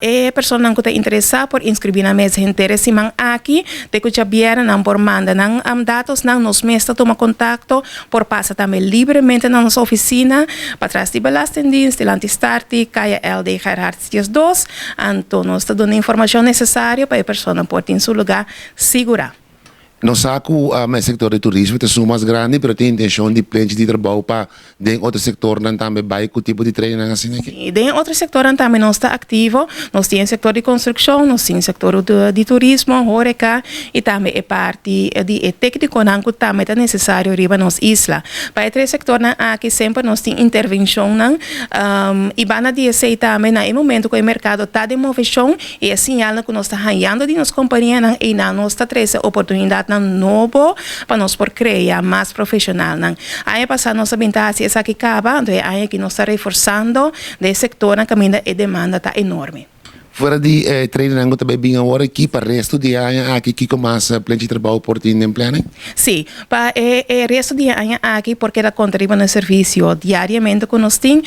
E persona que está interessada por inscrever na mesa interesse man aqui, te que vier não por manda não dados não nos mesta toma contato por passa também livremente na nossa oficina para trás de Belastingdienst, de Antistarte, Caia LD Gerhardt 2, então nós está dando a informação necessária para a pessoa poder em seu lugar segurar. Nós saco o setor de turismo é mais grande, mas tem intenção de plano de trabalho para dentro outro setor não também vai com tipo de treino assim aqui. Dentro outro setor também nós está ativo, nós temos setor de construção, nós temos setor de turismo, horeca e também é parte de técnico não que também é necessário riba nos isla. Para três setor aqui sempre nós temos intervenção não e bana de sei também no momento que o mercado está de movimentação e é sinal que nós está ganhando de nos companhia não e não nós está traz oportunidade novo para nós por criar mais profissional não. Aí passar nossa vantagem essa que acaba, então aí que nós está reforçando de setor na caminho e demanda está enorme. Fora de treino também bem agora aqui para o resto de ano aqui que começa plano de trabalho por ti em plano? Sim, para o resto de ano aqui porque ela contribui no serviço diariamente que nós temos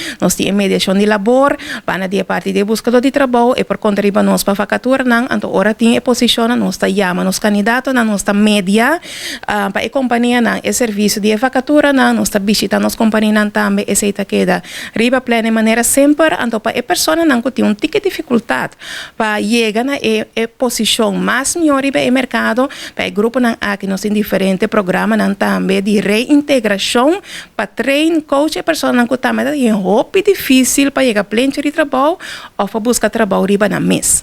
mediação de labor, para a parte de buscador de trabalho e por contribuir nós para vacatura não, então ora tem a posição nós está chama nos candidatos nós está média para a companhia não, o serviço de vacatura não, nós está visitando as companhias não também esse está queda riba plena de maneira sempre, então para a pessoa não que tem um tique de dificuldade para chegar na posição mais melhor no mercado, para o grupo aqui nós temos diferentes programas também de reintegração para treinar coach e pessoas que também é difícil para chegar pleno de trabalho ou para buscar trabalho riba na mês.